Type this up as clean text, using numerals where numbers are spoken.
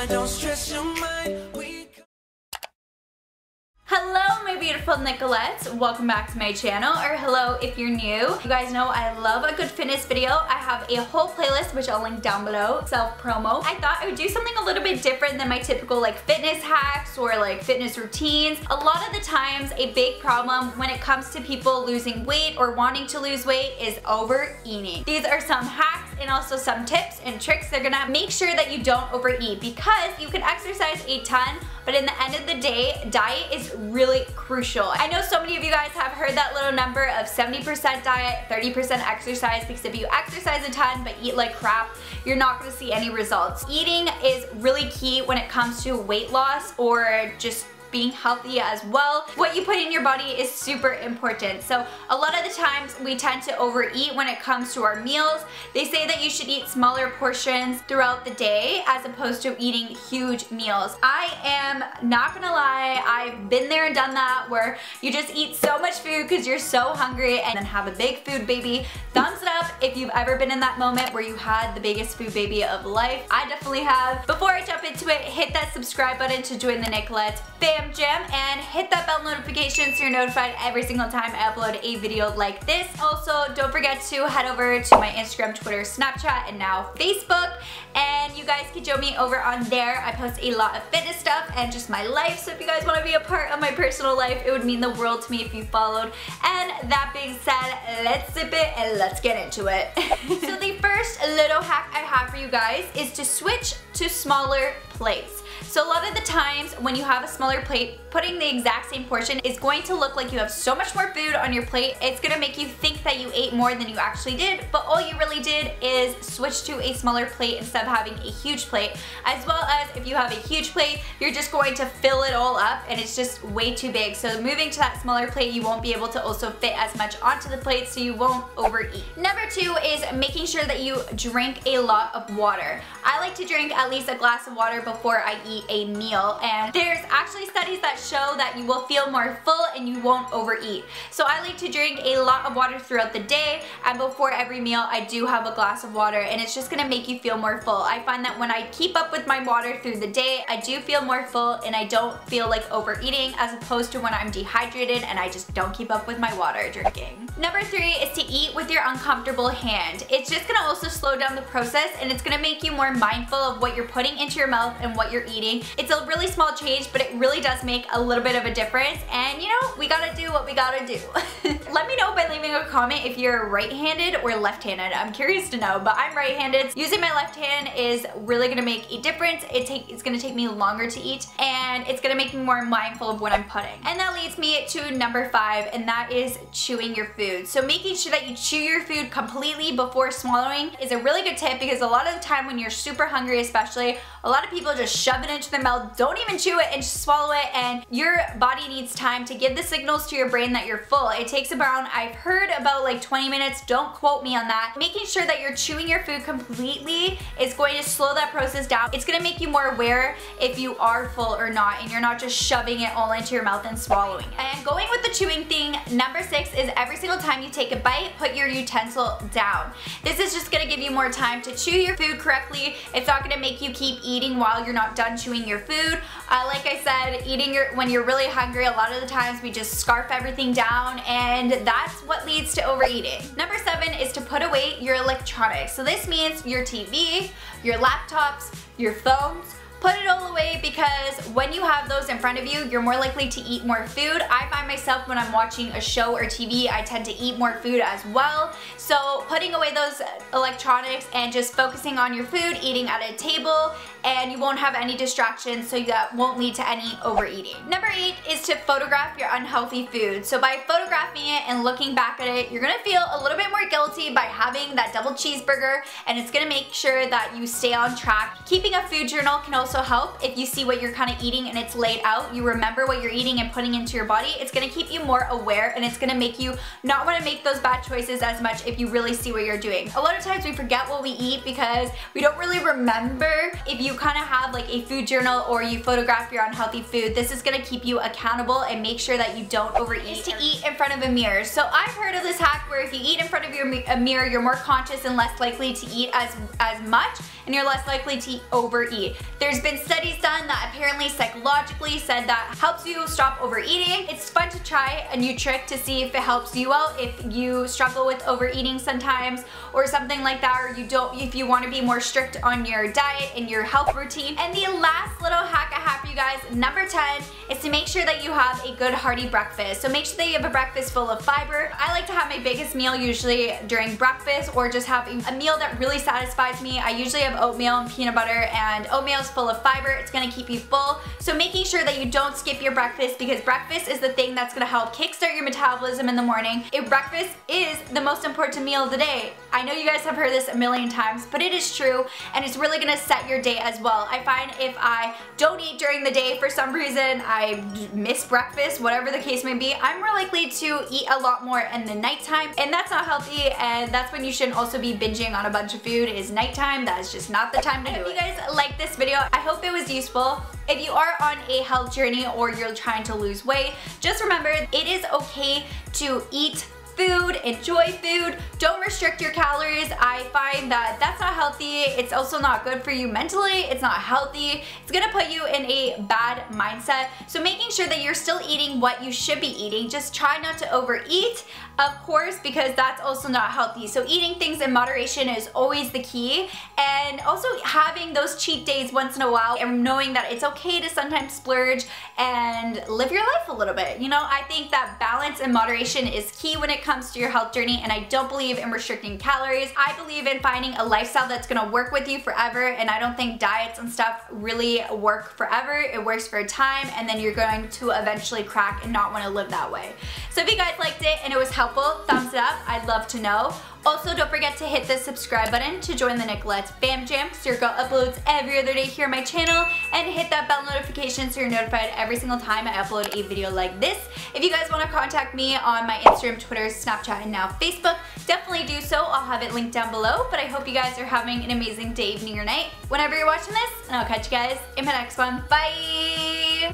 don't stress your mind. Hello my beautiful Nicolettes, welcome back to my channel, or hello if you're new. You guys know I love a good fitness video. I have a whole playlist which I'll link down below, self-promo. I thought I would do something a little bit different than my typical like fitness hacks or like fitness routines. A lot of the times a big problem when it comes to people losing weight or wanting to lose weight is overeating. These are some hacks and also some tips and tricks that are gonna make sure that you don't overeat, because you can exercise a ton, but in the end of the day, diet is really crucial. I know so many of you guys have heard that little number of 70% diet, 30% exercise, because if you exercise a ton but eat like crap, you're not gonna see any results. Eating is really key when it comes to weight loss or just being healthy as well. What you put in your body is super important. So a lot of the times we tend to overeat when it comes to our meals. They say that you should eat smaller portions throughout the day as opposed to eating huge meals. I am not gonna lie, I've been there and done that, where you just eat so much food because you're so hungry and then have a big food baby. Thumbs it up if you've ever been in that moment where you had the biggest food baby of life. I definitely have. Before I jump into it, hit that subscribe button to join the Nicolettes fam jam and hit that bell notification so you're notified every single time I upload a video like this. Also, don't forget to head over to my Instagram, Twitter, Snapchat, and now Facebook, and you guys can join me over on there. I post a lot of fitness stuff and just my life, so if you guys want to be a part of my personal life, it would mean the world to me if you followed. And that being said, let's zip it and let's get into it. So the first little hack I have for you guys is to switch to smaller plates. So a lot of the times when you have a smaller plate, putting the exact same portion is going to look like you have so much more food on your plate. It's gonna make you think that you ate more than you actually did, but all you really did is switch to a smaller plate instead of having a huge plate. As well as if you have a huge plate, you're just going to fill it all up and it's just way too big. So moving to that smaller plate, you won't be able to also fit as much onto the plate, so you won't overeat. Number two is making sure that you drink a lot of water. I like to drink at least a glass of water before I eat a meal, and there's actually studies that show that you will feel more full and you won't overeat. So I like to drink a lot of water throughout the day, and before every meal I do have a glass of water, and it's just gonna make you feel more full. I find that when I keep up with my water through the day, I do feel more full and I don't feel like overeating, as opposed to when I'm dehydrated and I just don't keep up with my water drinking. Number three is to eat with your uncomfortable hand. It's just gonna also slow down the process, and it's gonna make you more mindful of what you're putting into your mouth and what you're eating. It's a really small change, but it really does make a little bit of a difference, and you know, we gotta do what we gotta do. Let me know by leaving a comment if you're right-handed or left-handed. I'm curious to know, but I'm right-handed. Using my left hand is really gonna make a difference. It's gonna take me longer to eat, and it's gonna make me more mindful of what I'm putting. And that leads me to number five, and that is chewing your food. So making sure that you chew your food completely before swallowing is a really good tip, because a lot of the time when you're super hungry especially, a lot of people just shove it into their mouth, don't even chew it, and just swallow it, and your body needs time to give the signals to your brain that you're full. It takes around, I've heard about like 20 minutes, don't quote me on that. Making sure that you're chewing your food completely is going to slow that process down. It's gonna make you more aware if you are full or not, and you're not just shoving it all into your mouth and swallowing it. And going with the chewing thing, number six is every single time you take a bite, put your utensil down. This is just gonna give you more time to chew your food correctly. It's not gonna make you keep eating while you're not done chewing your food. Like I said, when you're really hungry, a lot of the times we just scarf everything down, and that's what leads to overeating. Number seven is to put away your electronics. So this means your TV, your laptops, your phones. Put it all away, because when you have those in front of you, you're more likely to eat more food. I find myself when I'm watching a show or TV, I tend to eat more food as well. So putting away those electronics and just focusing on your food, eating at a table, and you won't have any distractions, so that won't lead to any overeating. Number eight is to photograph your unhealthy food. So by photographing it and looking back at it, you're gonna feel a little bit more guilty by having that double cheeseburger, and it's gonna make sure that you stay on track. Keeping a food journal can also help. If you see what you're kind of eating and it's laid out, you remember what you're eating and putting into your body, it's gonna keep you more aware, and it's gonna make you not wanna make those bad choices as much if you really see what you're doing. A lot of times we forget what we eat because we don't really remember. If you kind of have like a food journal or you photograph your unhealthy food, this is gonna keep you accountable and make sure that you don't overeat. Is to eat in front of a mirror. So I've heard of this hack where if you eat in front of a mirror, you're more conscious and less likely to eat as much, and you're less likely to overeat. There's There's been studies done that apparently psychologically said that helps you stop overeating. It's fun to try a new trick to see if it helps you out if you struggle with overeating sometimes or something like that, or if you want to be more strict on your diet and your health routine. And the last little hack I have for you guys, number 10, is to make sure that you have a good hearty breakfast. So make sure that you have a breakfast full of fiber. I like to have my biggest meal usually during breakfast, or just have a meal that really satisfies me. I usually have oatmeal and peanut butter, and oatmeal is full of fiber. It's gonna keep you full. So making sure that you don't skip your breakfast, because breakfast is the thing that's gonna help kickstart your metabolism in the morning. If breakfast is the most important meal of the day. I know you guys have heard this a million times, but it is true, and it's really gonna set your day as well. I find if I don't eat during the day for some reason, I miss breakfast, whatever the case may be, I'm more likely to eat a lot more in the nighttime, and that's not healthy, and that's when you shouldn't also be binging on a bunch of food, is nighttime. That is just not the time to do it. If you guys like this video, I hope it was useful. If you are on a health journey or you're trying to lose weight, just remember it is okay to eat food, enjoy food, don't restrict your calories. I find that that's not healthy. It's also not good for you mentally. It's not healthy. It's gonna put you in a bad mindset. So making sure that you're still eating what you should be eating. Just try not to overeat, of course, because that's also not healthy. So eating things in moderation is always the key. And also having those cheat days once in a while, and knowing that it's okay to sometimes splurge and live your life a little bit. You know, I think that balance and moderation is key when it comes to your health journey, and I don't believe in restricting calories. I believe in finding a lifestyle that's gonna work with you forever, and I don't think diets and stuff really work forever. It works for a time, and then you're going to eventually crack and not wanna live that way. So if you guys liked it and it was helpful, thumbs it up. I'd love to know. Also, don't forget to hit the subscribe button to join the Nicolette's Fam Jam, so your girl uploads every other day here on my channel, and hit that bell notification so you're notified every single time I upload a video like this. If you guys want to contact me on my Instagram, Twitter, Snapchat, and now Facebook, definitely do so. I'll have it linked down below, but I hope you guys are having an amazing day, evening, or night, whenever you're watching this, and I'll catch you guys in my next one. Bye!